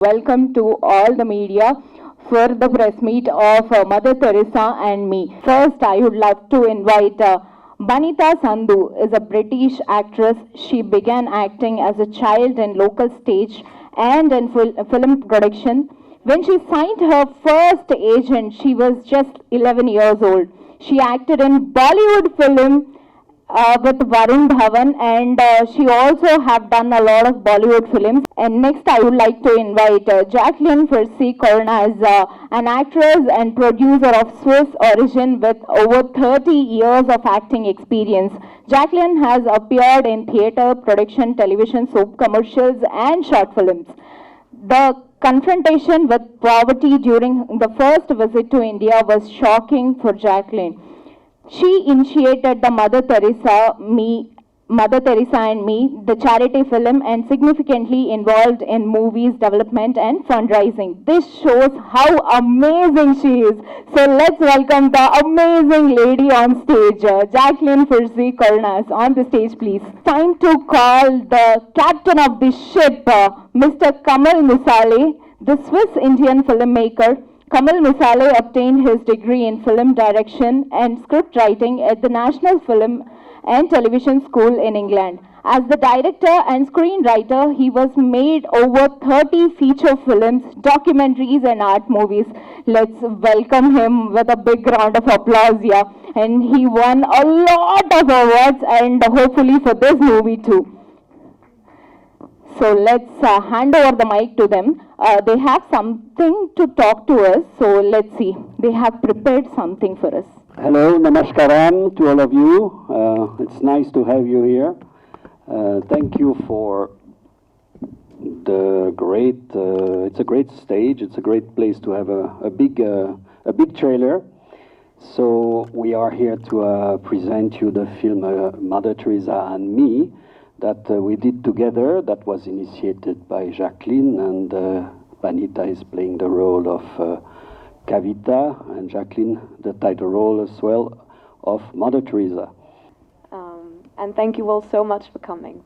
Welcome to all the media for the press meet of Mother Teresa and me. First, I would love to invite Banita Sandhu is a British actress. She began acting as a child in local stage and in film production. When she signed her first agent, she was just 11 years old. She acted in Bollywood film with Varun Dhawan, and she also have done a lot of Bollywood films. And next, I would like to invite Jacqueline Fersi Corona as an actress and producer of Swiss origin with over 30 years of acting experience. Jacqueline has appeared in theatre, production, television, soap commercials, and short films. The confrontation with poverty during the first visit to India was shocking for Jacqueline. She initiated the Mother Teresa and Me, the charity film, and significantly involved in movies development and fundraising. This shows how amazing she is. So let's welcome the amazing lady on stage, Jacqueline Fersi Cornas. On the stage, please. Time to call the captain of the ship, Mr. Kamal Misale, the Swiss-Indian filmmaker. Kamal Misale obtained his degree in film direction and script writing at the National Film and Television School in England. As the director and screenwriter, he was made over 30 feature films, documentaries, and art movies. Let's welcome him with a big round of applause here. And he won a lot of awards, and hopefully for this movie too. So let's hand over the mic to them. They have something to talk to us, so let's see. They have prepared something for us. Hello, namaskaram to all of you. It's nice to have you here. Thank you for the great, it's a great stage, it's a great place to have a big trailer. So we are here to present you the film Mother Teresa and Me, that we did together, that was initiated by Jacqueline, and Banita is playing the role of Kavita, and Jacqueline the title role as well of Mother Teresa. And thank you all so much for coming.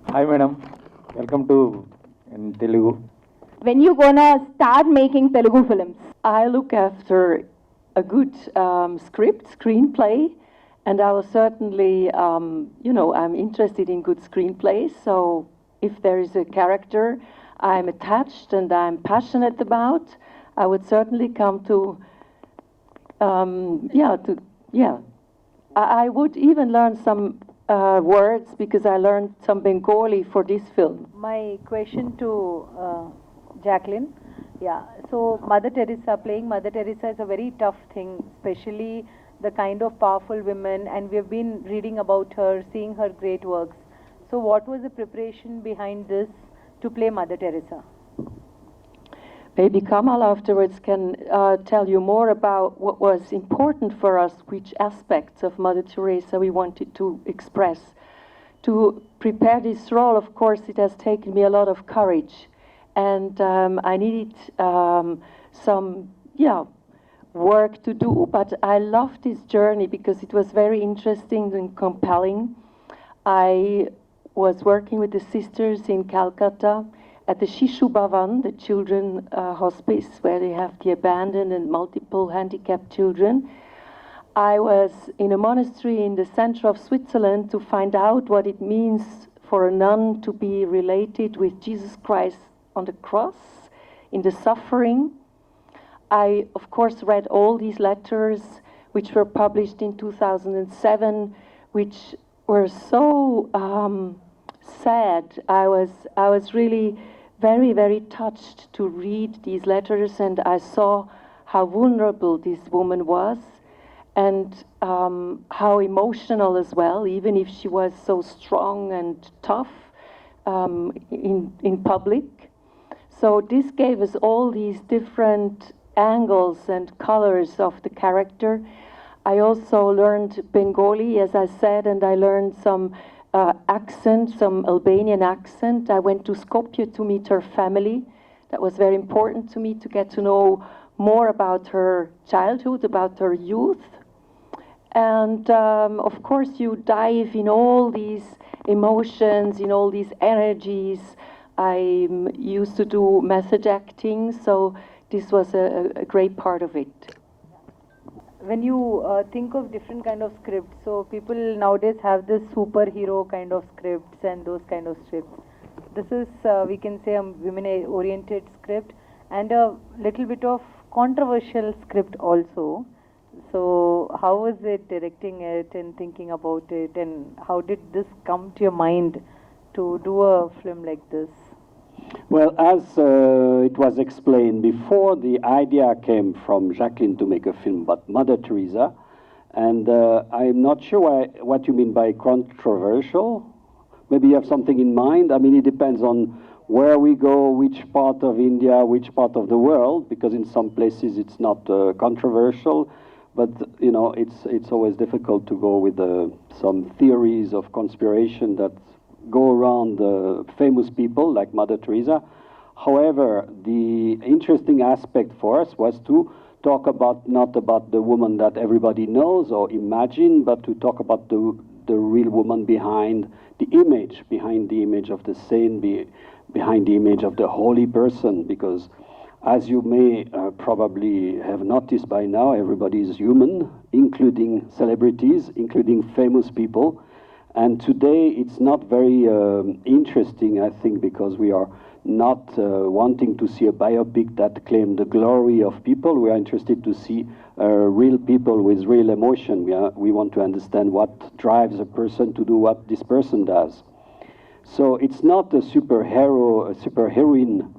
Hi madam, welcome to Telugu. When you gonna start making Telugu films? I look after a good screenplay, and I will certainly, I'm interested in good screenplays. So if there is a character I'm attached and I'm passionate about, I would certainly come to, I would even learn some words, because I learned some Bengali for this film. My question to Jacqueline, so Mother Teresa, playing Mother Teresa is a very tough thing, especially the kind of powerful women, and we've been reading about her, seeing her great works. So what was the preparation behind this to play Mother Teresa? Maybe Kamal afterwards can tell you more about what was important for us, which aspects of Mother Teresa we wanted to express. To prepare this role, of course, it has taken me a lot of courage, and I needed some work to do, but I loved this journey because it was very interesting and compelling. I was working with the sisters in Calcutta at the Shishu Bhavan, the children hospice, where they have the abandoned and multiple handicapped children. I was in a monastery in the center of Switzerland to find out what it means for a nun to be related with Jesus Christ on the cross, in the suffering. I, of course, read all these letters which were published in 2007, which were so sad. I was really very, very touched to read these letters, and I saw how vulnerable this woman was, and how emotional as well, even if she was so strong and tough in public. So this gave us all these different angles and colors of the character. I also learned Bengali, as I said, and I learned some accent, some Albanian accent. I went to Skopje to meet her family. That was very important to me, to get to know more about her childhood, about her youth. And of course you dive in all these emotions, in all these energies, I'm used to do message acting, so this was a great part of it. When you think of different kind of scripts, so people nowadays have this superhero kind of scripts and those kind of scripts. This is, we can say, a women-oriented script and a little bit of controversial script also. So how was it directing it and thinking about it, and how did this come to your mind to do a film like this? Well, as it was explained before, the idea came from Jacqueline to make a film about Mother Teresa, and I'm not sure what you mean by controversial. Maybe you have something in mind. I mean, it depends on where we go, which part of India, which part of the world, because in some places it's not controversial, but you know, it's always difficult to go with some theories of conspiration that go around famous people like Mother Teresa. However, the interesting aspect for us was to talk about, not about the woman that everybody knows or imagine, but to talk about the real woman behind the image of the saint, behind the image of the holy person, because as you may probably have noticed by now, everybody is human, including celebrities, including famous people. And today it's not very interesting, I think, because we are not wanting to see a biopic that claim the glory of people. We are interested to see real people with real emotion. We want to understand what drives a person to do what this person does. So it's not a superheroine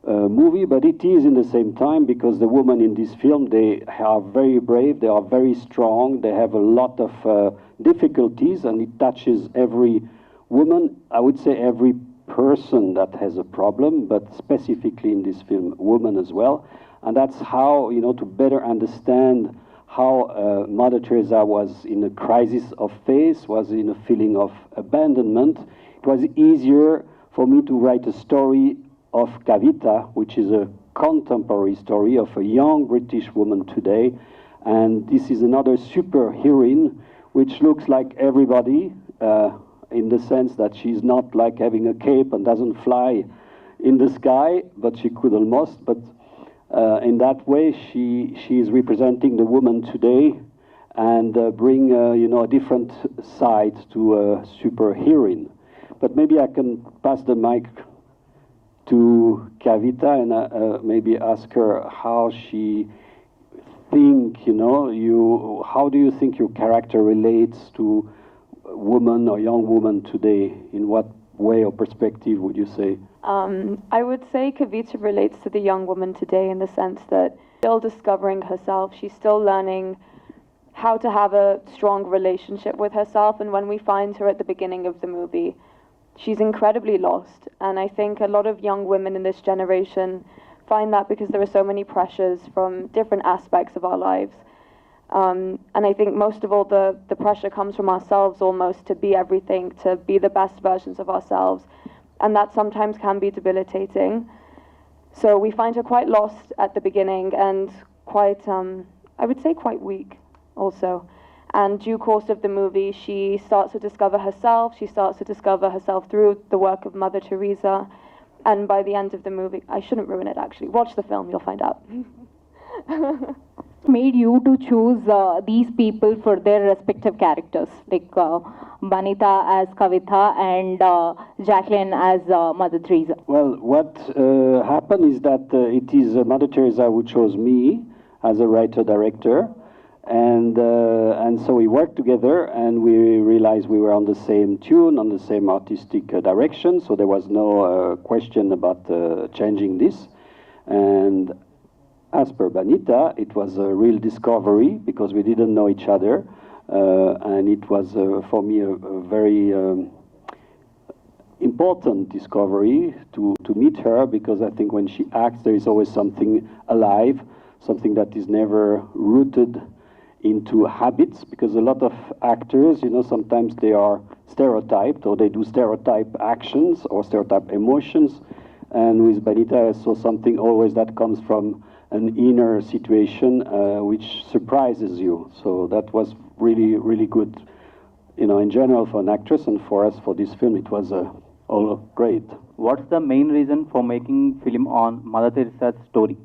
movie, but it is in the same time, because the women in this film, they are very brave, they are very strong, they have a lot of difficulties, and it touches every woman, I would say every person that has a problem, but specifically in this film, women as well. And that's how, you know, to better understand how Mother Teresa was in a crisis of faith, was in a feeling of abandonment. It was easier for me to write a story of Kavita, which is a contemporary story of a young British woman today. And this is another superheroine, which looks like everybody, in the sense that she's not like having a cape and doesn't fly in the sky, but she could almost. But in that way, she is representing the woman today and bring you know, a different side to a superheroine. But maybe I can pass the mic to Kavita and maybe ask her how she think, you know, how do you think your character relates to woman or young woman today? In what way or perspective would you say? I would say Kavita relates to the young woman today in the sense that she's still discovering herself. She's still learning how to have a strong relationship with herself. And when we find her at the beginning of the movie, she's incredibly lost. And I think a lot of young women in this generation find that because there are so many pressures from different aspects of our lives. And I think most of all the pressure comes from ourselves almost, to be everything, to be the best versions of ourselves. And that sometimes can be debilitating. So we find her quite lost at the beginning and quite, I would say quite weak also. And due course of the movie, she starts to discover herself. She starts to discover herself through the work of Mother Teresa. And by the end of the movie, I shouldn't ruin it actually. Watch the film, you'll find out. Made you to choose these people for their respective characters, like Banita as Kavita and Jacqueline as Mother Teresa? Well, what happened is that it is Mother Teresa who chose me as a writer-director, and so we worked together, and we realized we were on the same tune, on the same artistic direction, so there was no question about changing this. And as per Banita, it was a real discovery because we didn't know each other, and it was for me a very important discovery to meet her, because I think when she acts there is always something alive, something that is never rooted into habits, because a lot of actors, you know, sometimes they are stereotyped or they do stereotype actions or stereotype emotions, and with Banita I saw something always that comes from an inner situation which surprises you. So that was really, really good, you know, in general for an actress, and for us for this film it was Oh, great. What's the main reason for making film on Mother Teresa's story?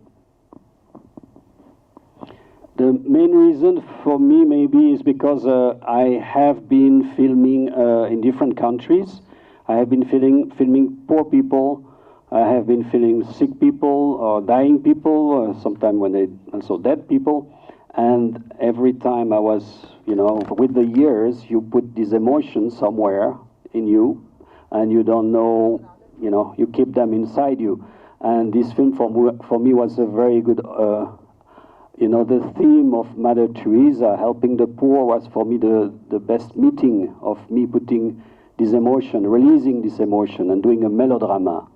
The main reason for me maybe is because I have been filming in different countries. I have been filming poor people. I have been filming sick people or dying people, sometimes when they also dead people. And every time I was, with the years, you put these emotions somewhere in you, and you don't know, you keep them inside you. And this film for me was a very good, the theme of Mother Teresa, helping the poor, was for me the best meeting of me putting this emotion, releasing this emotion, and doing a melodrama.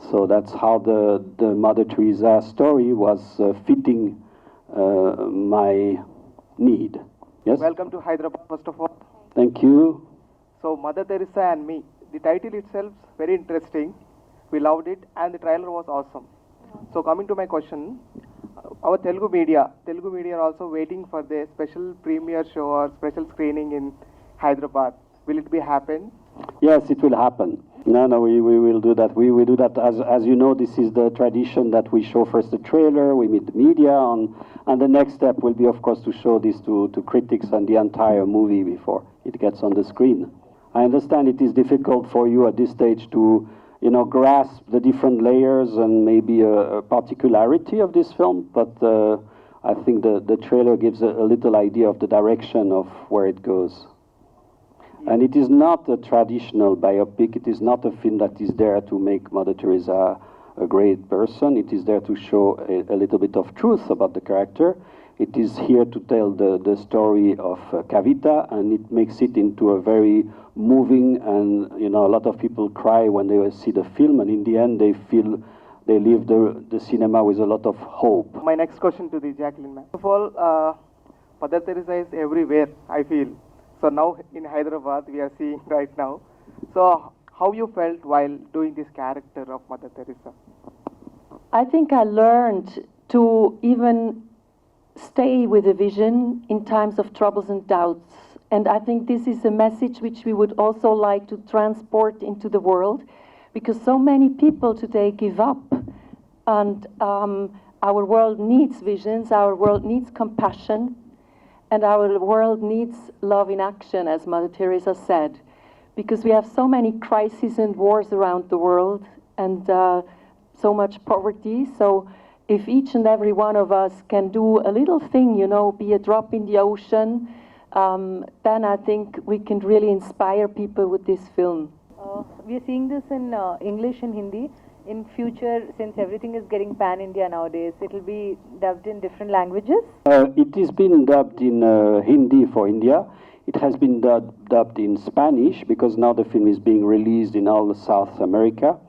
So that's how the Mother Teresa story was fitting my need. Yes? Welcome to Hyderabad, first of all. Thank you. So, Mother Teresa and Me. The title itself very interesting. We loved it, and the trailer was awesome. So, coming to my question, our Telugu media are also waiting for the special premiere show or special screening in Hyderabad. Will it be happen? Yes, it will happen. No, we will do that. We will do that. As you know, this is the tradition that we show first the trailer, we meet the media, and the next step will be, of course, to show this to critics and the entire movie before it gets on the screen. I understand it is difficult for you at this stage to, grasp the different layers and maybe a particularity of this film, but I think the trailer gives a little idea of the direction of where it goes. And it is not a traditional biopic. It is not a film that is there to make Mother Teresa a great person. It is there to show a little bit of truth about the character. It is here to tell the story of Kavita, and it makes it into a very moving, and a lot of people cry when they see the film, and in the end they feel they leave the cinema with a lot of hope. My next question to the Jacqueline, ma'am. First of all, Mother Teresa is everywhere, I feel. So now in Hyderabad, we are seeing right now. So how you felt while doing this character of Mother Teresa? I think I learned to even stay with a vision in times of troubles and doubts. And I think this is a message which we would also like to transport into the world, because so many people today give up. And our world needs visions, our world needs compassion, and our world needs love in action, as Mother Teresa said, because we have so many crises and wars around the world, and so much poverty. So if each and every one of us can do a little thing, be a drop in the ocean, then I think we can really inspire people with this film. We are seeing this in English and Hindi. In future, since everything is getting pan-India nowadays, it will be dubbed in different languages? It is been dubbed in Hindi for India. It has been dubbed in Spanish, because now the film is being released in all South America.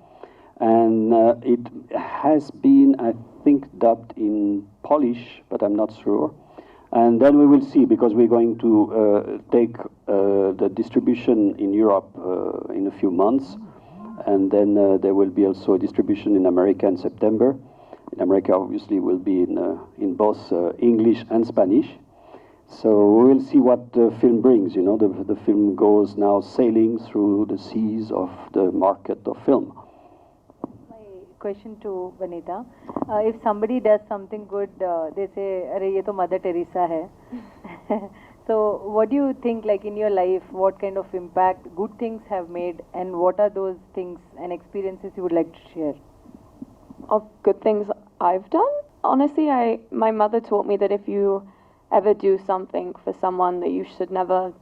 And it has been, I think, dubbed in Polish, but I'm not sure. And then we will see, because we're going to take the distribution in Europe in a few months. And then there will be also a distribution in America in September. In America, obviously, will be in both English and Spanish. So we will see what the film brings. The film goes now sailing through the seas of the market of film. My question to Vanita. If somebody does something good, they say, "Arey, ye to Mother Teresa hai." So what do you think, like in your life, what kind of impact good things have made, and what are those things and experiences you would like to share? Of good things I've done? Honestly, my mother taught me that if you ever do something for someone, that you should never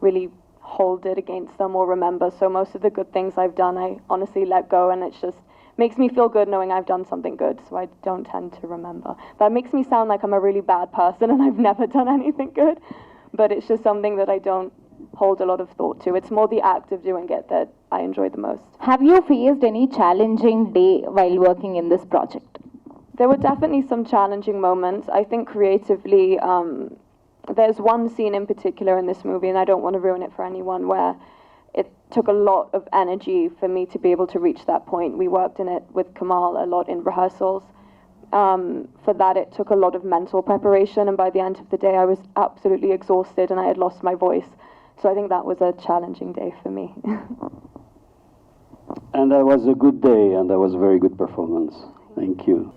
really hold it against them or remember. So most of the good things I've done, I honestly let go, and it just makes me feel good knowing I've done something good, so I don't tend to remember. That makes me sound like I'm a really bad person and I've never done anything good, but it's just something that I don't hold a lot of thought to. It's more the act of doing it that I enjoy the most. Have you faced any challenging day while working in this project? There were definitely some challenging moments. I think creatively, there's one scene in particular in this movie, and I don't want to ruin it for anyone, where it took a lot of energy for me to be able to reach that point. We worked in it with Kamal a lot in rehearsals. For that, it took a lot of mental preparation, and by the end of the day, I was absolutely exhausted and I had lost my voice. So I think that was a challenging day for me. and that was a good day, and that was a very good performance. Thank you.